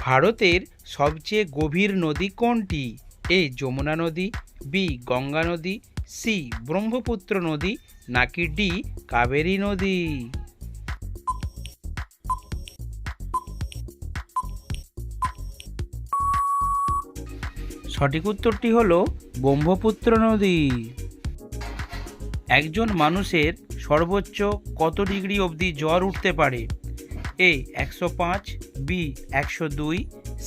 ভারতের সবচেয়ে গভীর নদী কোনটি? এ যমুনা নদী, বি গঙ্গা নদী, সি ব্রহ্মপুত্র নদী, নাকি ডি কাবেরী নদী? সঠিক উত্তরটি হলো ব্রহ্মপুত্র নদী। একজন মানুষের সর্বোচ্চ কত ডিগ্রি অবধি জ্বর উঠতে পারে? এ 105, বি 102,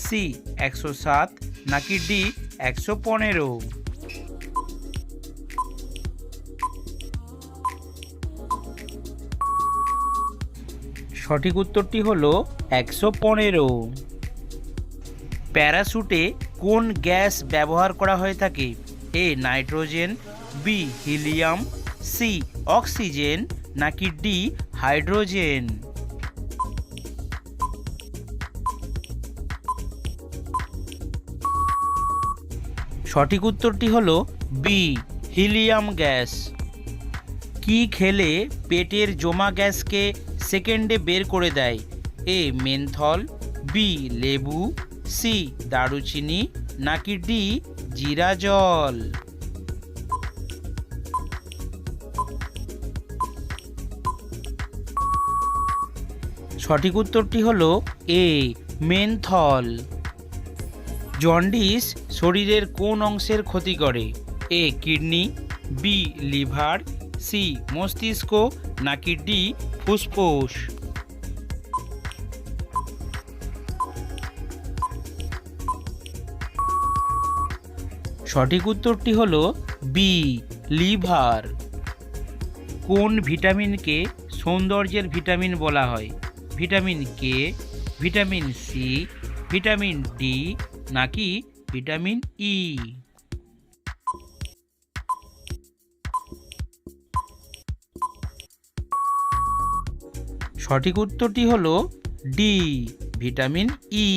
সি 107, নাকি ডি 115? সঠিক উত্তরটি হলো 115। প্যারাশুটে কোন গ্যাস ব্যবহার করা হয়ে থাকে? A nitrogen, B helium, C oxygen, নাকি ডি হাইড্রোজেন? সঠিক উত্তরটি হলো বি হিলিয়াম গ্যাস। কি খেলে পেটের জমা গ্যাসকে সেকেন্ডে বের করে দেয়? এ মেনথল, বি লেবু, সি দারুচিনি, নাকি ডি জিরা জল? সঠিক উত্তরটি হলো এ মেনথল। জন্ডিস শরীরের কোন অংশের ক্ষতি করে? A kidney, B liver, C মস্তিষ্ক, নাকি ডি ফুসফুস? সঠিক উত্তরটি হলো বি লিভার। কোন ভিটামিনকে সৌন্দর্যের ভিটামিন বলা হয়? Vitamin K, vitamin C, vitamin D, নাকি ভিটামিন ই? সঠিক উত্তরটি হলো ডি ভিটামিন ই।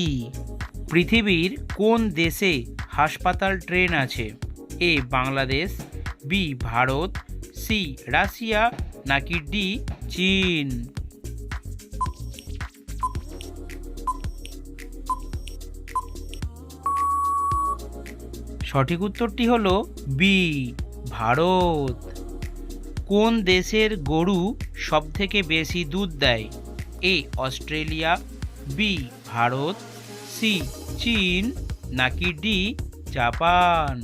পৃথিবীর কোন দেশে হাসপাতাল ট্রেন আছে? A Bangladesh, B Bharat, C Russia, নাকি ডি চীন? সঠিক উত্তরটি হলো বি ভারত। কোন দেশের গরু সবথেকে বেশি দুধ দেয়? A Australia, B Bharat, C চীন, নাকি ডি জাপান?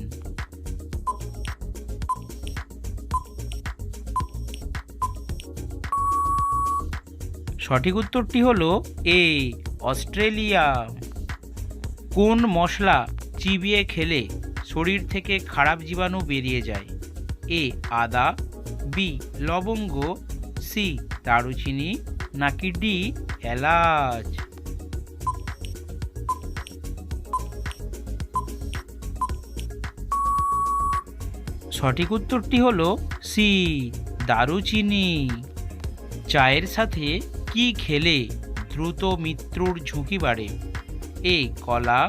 সঠিক উত্তরটি হলো এ অস্ট্রেলিয়া। কোন মশলা চিবিয়ে খেলে শরীর থেকে খারাপ জীবাণু বেরিয়ে যায়? এ আদা, বি লবঙ্গ, সি দারুচিনি, নাকি ডি এলাচ? সঠিক উত্তরটি হলো সি দারুচিনি। চায়ের সাথে কি খেলে দ্রুত মৃত্যুর ঝুঁকি বাড়ে? এ কলা,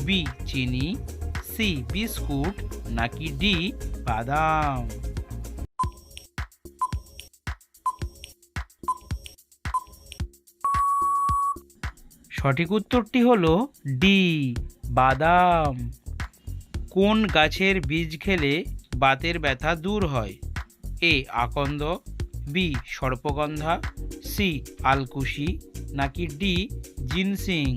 বি চিনি, সি বিস্কুট, নাকি ডি বাদাম? সঠিক উত্তরটি হলো ডি বাদাম। কোন গাছের বীজ খেলে বাতের ব্যথা দূর হয়? এ আকন্দ, বি সর্পগন্ধা, সি আলকুশি, নাকি ডি জিনসিং?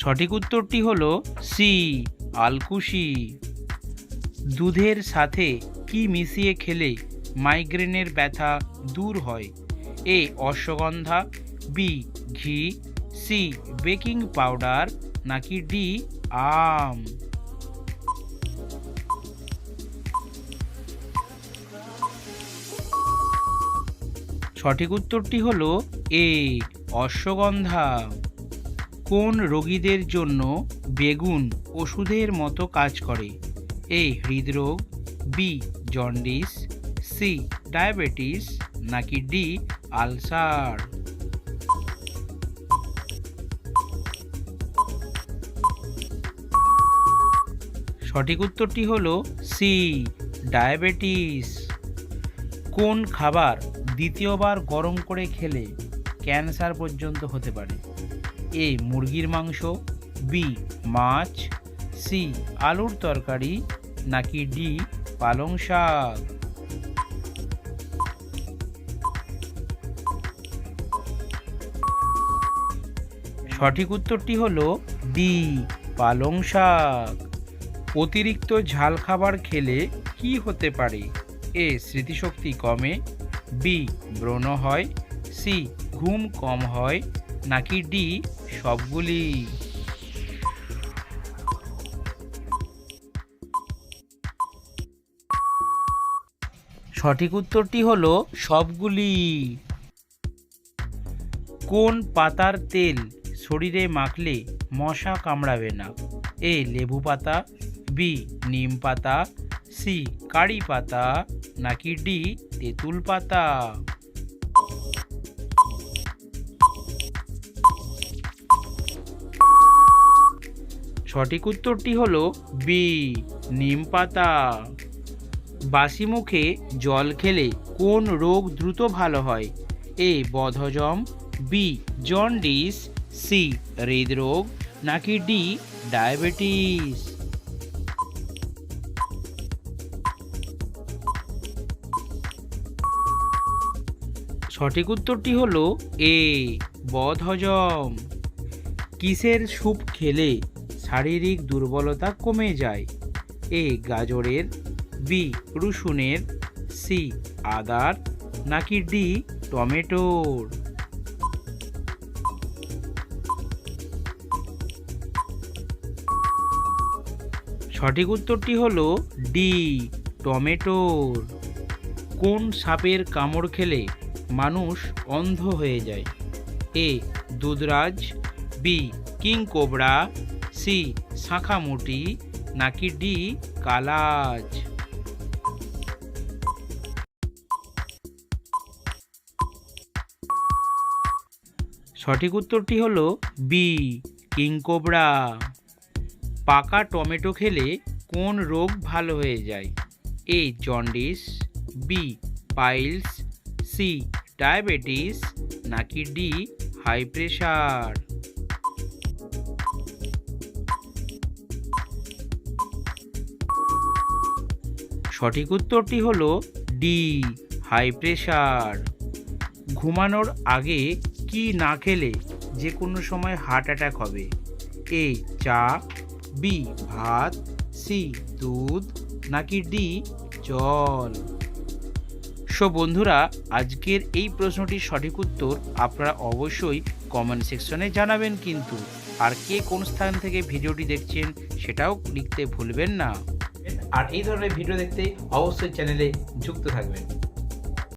সঠিক উত্তরটি হলো সি আলকুশি। দুধের সাথে কি মিশিয়ে খেলে মাইগ্রেনের ব্যথা দূর হয়? এ অশ্বগন্ধা, বি ঘি, সি বেকিং পাউডার, নাকি ডি আম? সঠিক উত্তরটি হলো এ অশ্বগন্ধা। কোন রোগীদের জন্য বেগুন ওষুধের মতো কাজ করে? এ হৃদরোগ, বি জন্ডিস, সি ডায়াবেটিস, নাকি ডি আলসার? সঠিক উত্তরটি হলো সি ডায়াবেটিস। কোন খাবার দ্বিতীয়বার গরম করে খেলে ক্যান্সার পর্যন্ত হতে পারে? এ মুরগির মাংস, বি মাছ, সি আলুর তরকারি, নাকি ডি পালং শাক? সঠিক উত্তরটি হলো ডি পালং শাক। অতিরিক্ত ঝাল খাবার খেলে কি হতে পারে? এ স্মৃতিশক্তি কমে, বি ব্রণ হয়, সি ঘুম কম হয়, নাকি ডি সবগুলি? সঠিক উত্তরটি হলো সবগুলি। কোন পাতার তেল শরীরে মাখলে মশা কামড়াবে না? এ লেবু পাতা, বি নিম পাতা, সি কারি পাতা, নাকি ডি তেঁতুল পাতা? সঠিক উত্তরটি হলো বি নিম পাতা। বাসি মুখে জল খেলে কোন রোগ দ্রুত ভালো হয়? এ বদহজম, বি জন্ডিস, সি হৃদরোগ, নাকি ডি ডায়াবেটিস? সঠিক উত্তরটি হলো এ বদহজম। কিসের স্যুপ খেলে শারীরিক দুর্বলতা কমে যায়? এ গাজরের, বি রসুনের, সি আদার, নাকি ডি টমেটোর? সঠিক উত্তরটি হলো ডি টমেটোর। কোন সাপের কামড় খেলে মানুষ অন্ধ হয়ে যায়? এ দুধরাজ, বি কিং কোবরা, সি শাঁখামুটি, নাকি ডি কালাজ? সঠিক উত্তরটি হলো বি কিং কোবরা। পাকা টমেটো খেলে কোন রোগ ভালো হয়ে যায়? A jaundice, B piles, C diabetes, নাকি ডি হাই প্রেশার? সঠিক উত্তরটি হলো ডি হাই প্রেশার। ঘুমানোর আগে কি না খেলে যে কোনো সময় হার্ট অ্যাটাক হবে? এ চা, বি ভাত, সি দুধ, নাকি ডি জল? বন্ধুরা, আজকের এই প্রশ্নটির সঠিক উত্তর আপনারা অবশ্যই কমেন্ট সেকশনে জানাবেন কিন্তু। আর কে কোন স্থান থেকে ভিডিওটি দেখছেন সেটাও লিখতে ভুলবেন না। আর এই ধরনের ভিডিও দেখতে অবশ্যই চ্যানেলে যুক্ত থাকবেন।